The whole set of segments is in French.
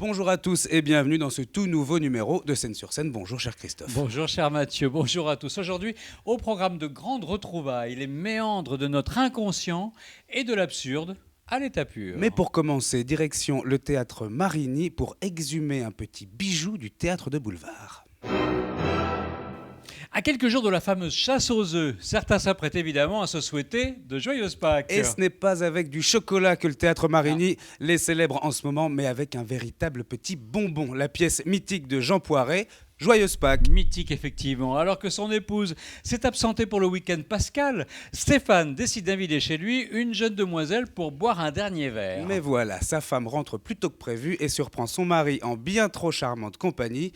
Bonjour à tous et bienvenue dans ce tout nouveau numéro de Scène sur Scène. Bonjour cher Christophe. Bonjour cher Mathieu, bonjour à tous. Aujourd'hui, au programme de grandes retrouvailles, les méandres de notre inconscient et de l'absurde à l'état pur. Mais pour commencer, direction le théâtre Marigny pour exhumer un petit bijou du théâtre de boulevard. À quelques jours de la fameuse chasse aux œufs, certains s'apprêtent évidemment à se souhaiter de joyeuses Pâques. Et ce n'est pas avec du chocolat que le théâtre Marigny les célèbre en ce moment, mais avec un véritable petit bonbon, la pièce mythique de Jean Poiret, Joyeuse Pâques. Mythique effectivement. Alors que son épouse s'est absentée pour le week-end pascal, Stéphane décide d'inviter chez lui une jeune demoiselle pour boire un dernier verre. Mais voilà, sa femme rentre plus tôt que prévu et surprend son mari en bien trop charmante compagnie.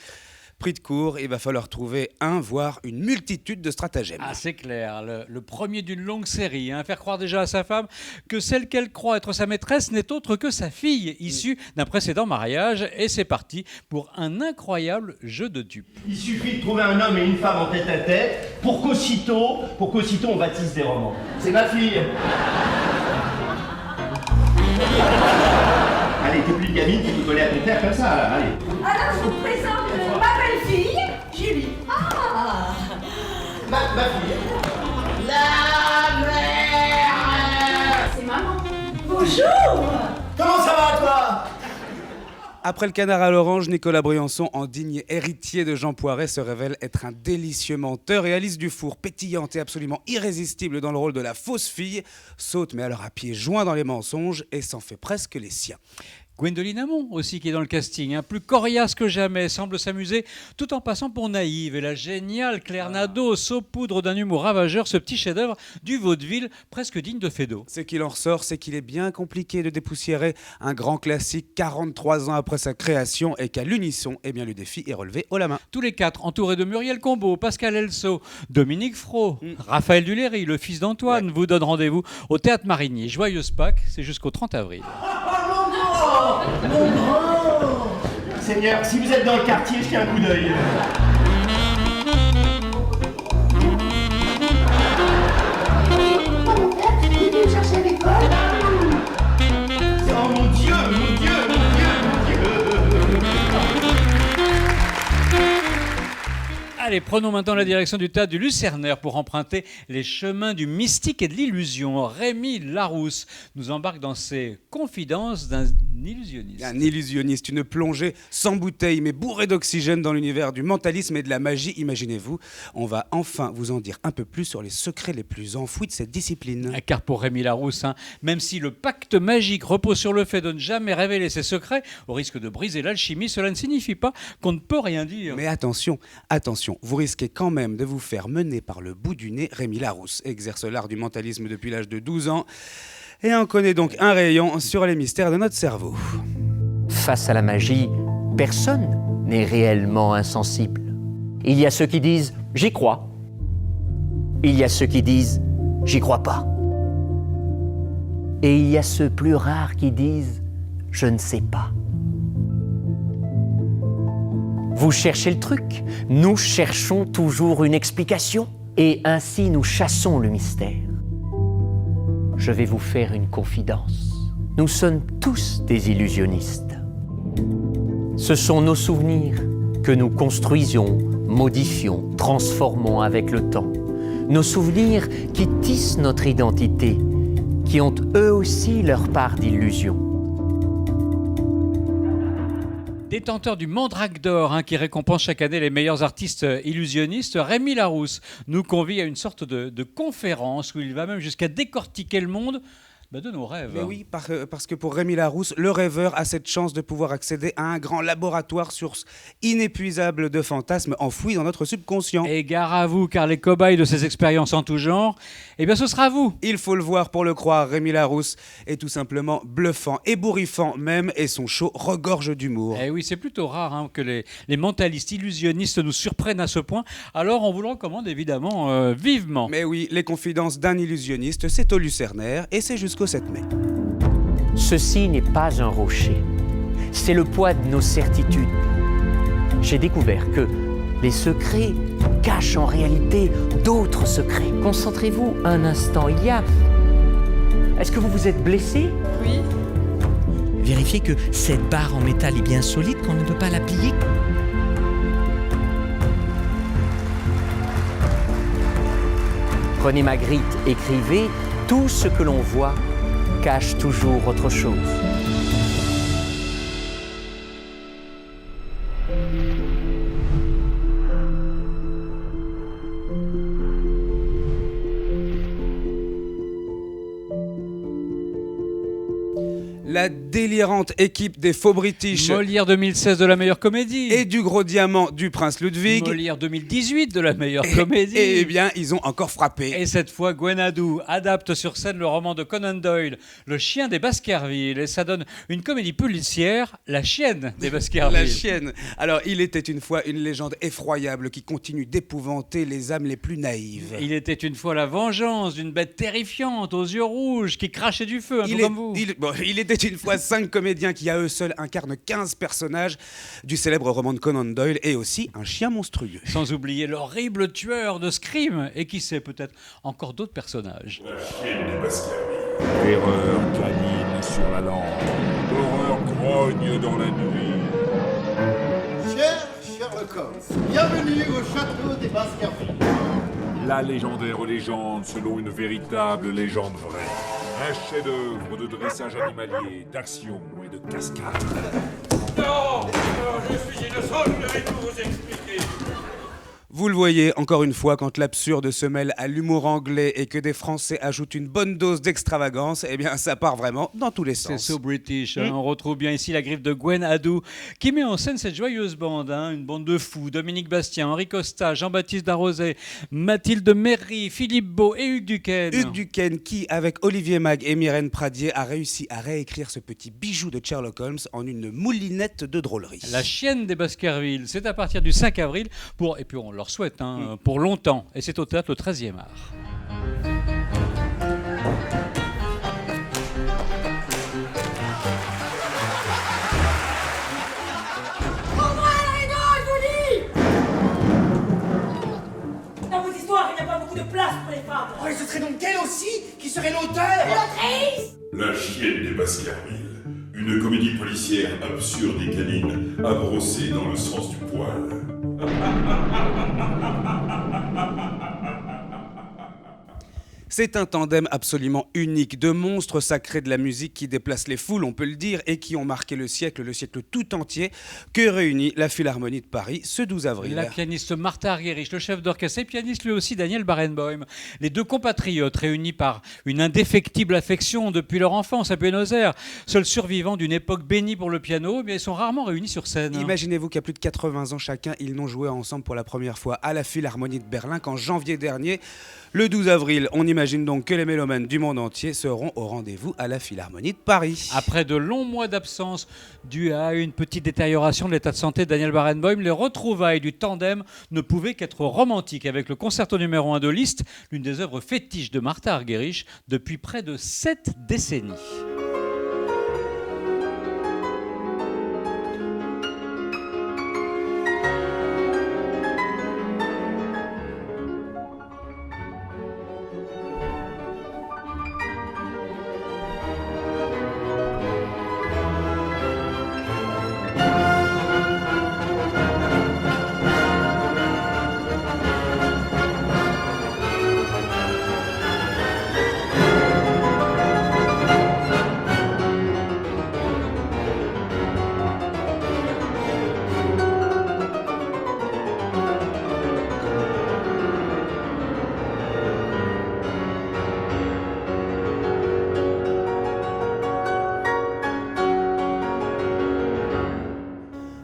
Pris de court, il va falloir trouver voire une multitude de stratagèmes. Ah, c'est clair, le premier d'une longue série. Faire croire déjà à sa femme que celle qu'elle croit être sa maîtresse n'est autre que sa fille, issue d'un précédent mariage. Et c'est parti pour un incroyable jeu de dupes. Il suffit de trouver un homme et une femme en tête à tête pour qu'aussitôt on bâtisse des romans. C'est ma fille. Allez, t'es plus une gamine qui peut coller à ton terre comme ça, là, allez. Alors je vous présente ma belle-fille, Julie. Ah, Ma fille. la mère. C'est maman. Bonjour. Comment ça va, toi? Après le canard à l'orange, Nicolas Briançon, en digne héritier de Jean Poiret, se révèle être un délicieux menteur et Alice Dufour, pétillante et absolument irrésistible dans le rôle de la fausse fille, saute mais alors à pieds joints dans les mensonges et s'en fait presque les siens. Gwendoline Amon aussi qui est dans le casting, plus coriace que jamais, semble s'amuser tout en passant pour naïve. Et la géniale Claire Nadeau saupoudre d'un humour ravageur ce petit chef-d'œuvre du vaudeville presque digne de Feydeau. Ce qu'il en ressort, c'est qu'il est bien compliqué de dépoussiérer un grand classique 43 ans après sa création et qu'à l'unisson, le défi est relevé haut la main. Tous les quatre entourés de Muriel Combeau, Pascal Elso, Dominique Fro, Raphaël Duléry, le fils d'Antoine, vous donnent rendez-vous au Théâtre Marigny. Joyeuse Pâques, c'est jusqu'au 30 avril. Mon grand Seigneur, si vous êtes dans le quartier, jetez un coup d'œil. Mon père, tu es venu me chercher à l'école. Oh mon Dieu, mon Dieu, mon Dieu, mon Dieu. Allez, prenons maintenant la direction du théâtre du Lucernaire pour emprunter les chemins du mystique et de l'illusion. Rémi Larousse nous embarque dans ses confidences d'un illusionniste. Un illusionniste, une plongée sans bouteille mais bourrée d'oxygène dans l'univers du mentalisme et de la magie, imaginez-vous. On va enfin vous en dire un peu plus sur les secrets les plus enfouis de cette discipline. Car pour Rémi Larousse, même si le pacte magique repose sur le fait de ne jamais révéler ses secrets, au risque de briser l'alchimie, cela ne signifie pas qu'on ne peut rien dire. Mais attention, vous risquez quand même de vous faire mener par le bout du nez. Rémi Larousse exerce l'art du mentalisme depuis l'âge de 12 ans et en connaît donc un rayon sur les mystères de notre cerveau. Face à la magie, personne n'est réellement insensible. Il y a ceux qui disent « j'y crois ». Il y a ceux qui disent « j'y crois pas ». Et il y a ceux plus rares qui disent « je ne sais pas ». Vous cherchez le truc, nous cherchons toujours une explication. Et ainsi nous chassons le mystère. Je vais vous faire une confidence. Nous sommes tous des illusionnistes. Ce sont nos souvenirs que nous construisions, modifions, transformons avec le temps. Nos souvenirs qui tissent notre identité, qui ont eux aussi leur part d'illusion. Détenteur du Mandrake d'or qui récompense chaque année les meilleurs artistes illusionnistes, Rémi Larousse nous convie à une sorte de conférence où il va même jusqu'à décortiquer le monde de nos rêves. Mais oui, parce que pour Rémi Larousse, le rêveur a cette chance de pouvoir accéder à un grand laboratoire, source inépuisable de fantasmes enfouis dans notre subconscient. Et gare à vous, car les cobayes de ces expériences en tout genre, ce sera vous. Il faut le voir pour le croire, Rémi Larousse est tout simplement bluffant, ébouriffant même, et son show regorge d'humour. Eh oui, c'est plutôt rare que les mentalistes illusionnistes nous surprennent à ce point, alors on vous le recommande évidemment vivement. Mais oui, les confidences d'un illusionniste, c'est au Lucernaire, et c'est jusqu'au 7 mai. Ceci n'est pas un rocher, c'est le poids de nos certitudes. J'ai découvert que les secrets cachent en réalité d'autres secrets. Concentrez-vous un instant, Est-ce que vous vous êtes blessé ? Oui. vérifier que cette barre en métal est bien solide, qu'on ne peut pas la plier. Prenez Magritte, écrivez, tout ce que l'on voit cache toujours autre chose. La délirante équipe des faux British Molière 2016 de la meilleure comédie. et du gros diamant du prince Ludwig. Molière 2018 de la meilleure comédie. Et bien, ils ont encore frappé. Et cette fois, Gwenadou adapte sur scène le roman de Conan Doyle, Le chien des Baskerville. Et ça donne une comédie policière, La chienne des Baskerville. La chienne. Alors, il était une fois une légende effroyable qui continue d'épouvanter les âmes les plus naïves. Il était une fois la vengeance d'une bête terrifiante aux yeux rouges qui crachait du feu, un peu comme vous. Il était une fois 5 comédiens qui, à eux seuls, incarnent 15 personnages du célèbre roman de Conan Doyle et aussi un chien monstrueux. Sans oublier l'horrible tueur de Scream et qui sait, peut-être encore d'autres personnages. La chienne des Baskerville. Terreur canine sur la langue. Horreur grogne dans la nuit. Cher Sherlock Holmes, bienvenue au château des Baskerville. La légendaire légende selon une véritable légende vraie. Un chef-d'œuvre de dressage animalier, d'action et de cascade. Non, je suis innocent, je vais tout vous expliquer. Vous le voyez, encore une fois, quand l'absurde se mêle à l'humour anglais et que des Français ajoutent une bonne dose d'extravagance, eh bien, ça part vraiment dans tous les C'est sens. so British. On retrouve bien ici la griffe de Gwenadou qui met en scène cette joyeuse bande. Une bande de fous. Dominique Bastien, Henri Costa, Jean-Baptiste Darroset, Mathilde Méry, Philippe Beau et Hugues Duquesne. Hugues Duquesne qui, avec Olivier Mag et Myrène Pradier, a réussi à réécrire ce petit bijou de Sherlock Holmes en une moulinette de drôlerie. La chienne des Baskerville, c'est à partir du 5 avril, et puis on leur souhaite, pour longtemps, et c'est au théâtre le 13e art. Ouvrez le rideau, je vous dis! Dans vos histoires, il n'y a pas beaucoup de place pour les femmes. Oh, et ce serait donc elle aussi qui serait l'auteur? L'autrice! La chienne des Baskerville. Une comédie policière absurde et canine, à brosser dans le sens du poil. C'est un tandem absolument unique de monstres sacrés de la musique qui déplacent les foules, on peut le dire, et qui ont marqué le siècle tout entier, que réunit la Philharmonie de Paris ce 12 avril. La pianiste Martha Argerich, le chef d'orchestre et pianiste lui aussi Daniel Barenboim. Les deux compatriotes réunis par une indéfectible affection depuis leur enfance à Buenos Aires, seuls survivants d'une époque bénie pour le piano, mais ils sont rarement réunis sur scène. Imaginez-vous qu'à plus de 80 ans chacun, ils n'ont joué ensemble pour la première fois à la Philharmonie de Berlin qu'en janvier dernier. Le 12 avril, on imagine donc que les mélomanes du monde entier seront au rendez-vous à la Philharmonie de Paris. Après de longs mois d'absence due à une petite détérioration de l'état de santé de Daniel Barenboim, les retrouvailles du tandem ne pouvaient qu'être romantiques avec le concerto numéro 1 de Liszt, l'une des œuvres fétiches de Martha Argerich depuis près de 7 décennies.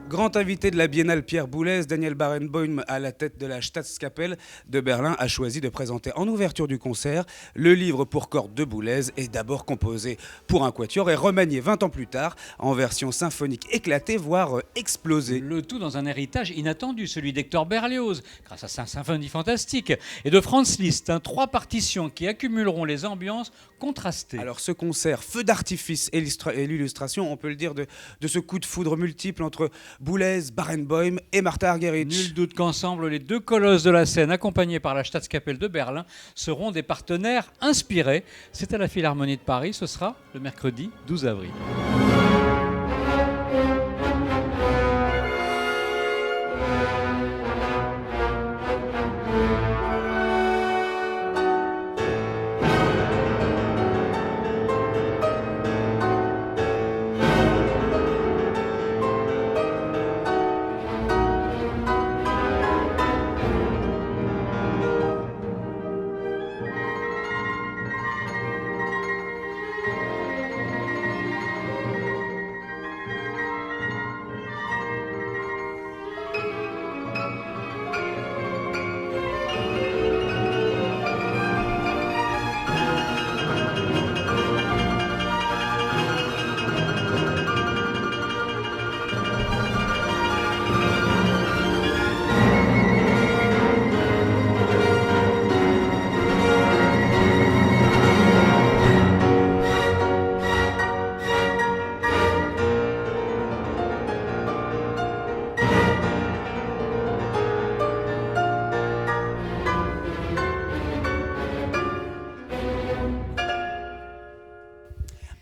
Grand invité de la Biennale Pierre Boulez, Daniel Barenboim, à la tête de la Staatskapelle de Berlin, a choisi de présenter en ouverture du concert le livre pour cordes de Boulez, est d'abord composé pour un quatuor et remanié 20 ans plus tard en version symphonique éclatée, voire explosée. Le tout dans un héritage inattendu, celui d'Hector Berlioz, grâce à sa symphonie fantastique, et de Franz Liszt, 3 partitions qui accumuleront les ambiances contrastées. Alors ce concert, feu d'artifice et l'illustration, on peut le dire, de ce coup de foudre multiple entre Boulez, Barenboim et Martha Argerich. Nul doute qu'ensemble, les deux colosses de la scène, accompagnés par la Staatskapelle de Berlin, seront des partenaires inspirés. C'est à la Philharmonie de Paris, ce sera le mercredi 12 avril.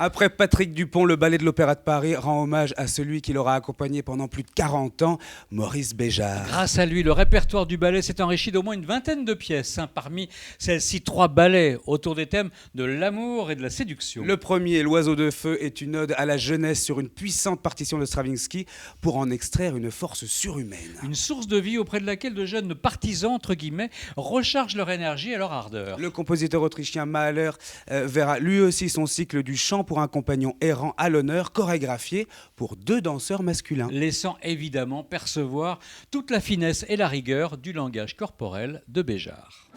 Après Patrick Dupont, le ballet de l'Opéra de Paris rend hommage à celui qui l'aura accompagné pendant plus de 40 ans, Maurice Béjart. Grâce à lui, le répertoire du ballet s'est enrichi d'au moins une vingtaine de pièces. Parmi celles-ci, 3 ballets autour des thèmes de l'amour et de la séduction. Le premier, L'Oiseau de Feu, est une ode à la jeunesse sur une puissante partition de Stravinsky pour en extraire une force surhumaine. Une source de vie auprès de laquelle de jeunes partisans, entre guillemets, rechargent leur énergie et leur ardeur. Le compositeur autrichien Mahler verra lui aussi son cycle du chant pour un compagnon errant à l'honneur, chorégraphié pour 2 danseurs masculins. Laissant évidemment percevoir toute la finesse et la rigueur du langage corporel de Béjart.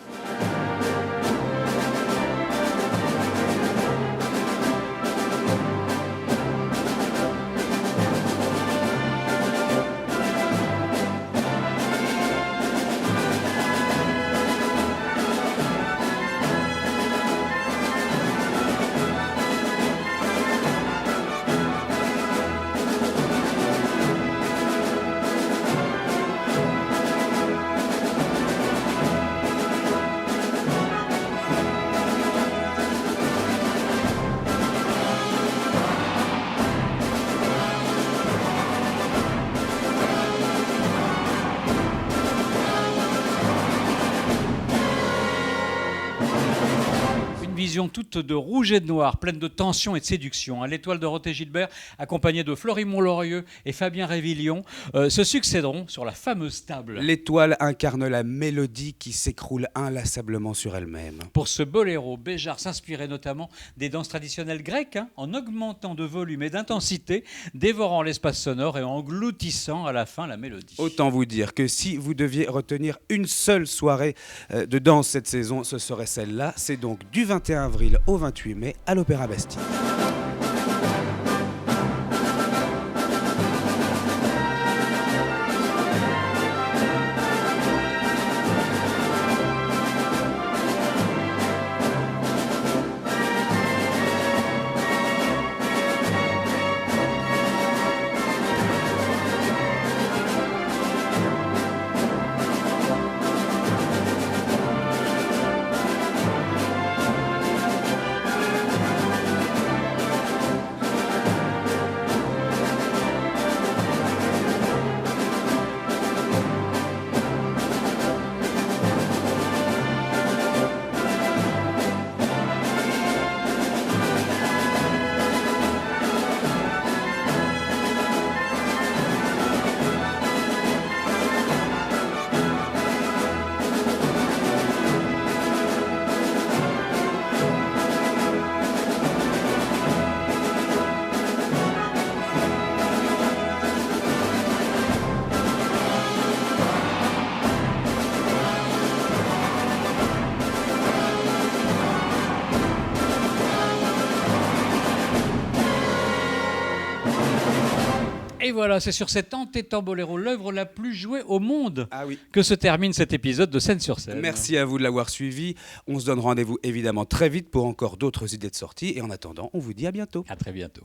Vision toute de rouge et de noir, pleine de tension et de séduction. L'Étoile Dorothée Gilbert, accompagnée de Florimond Lorieux et Fabien Révillon, se succéderont sur la fameuse table. L'étoile incarne la mélodie qui s'écroule inlassablement sur elle-même. Pour ce boléro, Béjart s'inspirait notamment des danses traditionnelles grecques, en augmentant de volume et d'intensité, dévorant l'espace sonore et engloutissant à la fin la mélodie. Autant vous dire que si vous deviez retenir une seule soirée de danse cette saison, ce serait celle-là. C'est donc du 21 avril au 28 mai à l'Opéra Bastille. Et voilà, c'est sur cet entêtant boléro, l'œuvre la plus jouée au monde, oui, que se termine cet épisode de Scène sur Scène. Merci à vous de l'avoir suivi. On se donne rendez-vous évidemment très vite pour encore d'autres idées de sortie. Et en attendant, on vous dit à bientôt. À très bientôt.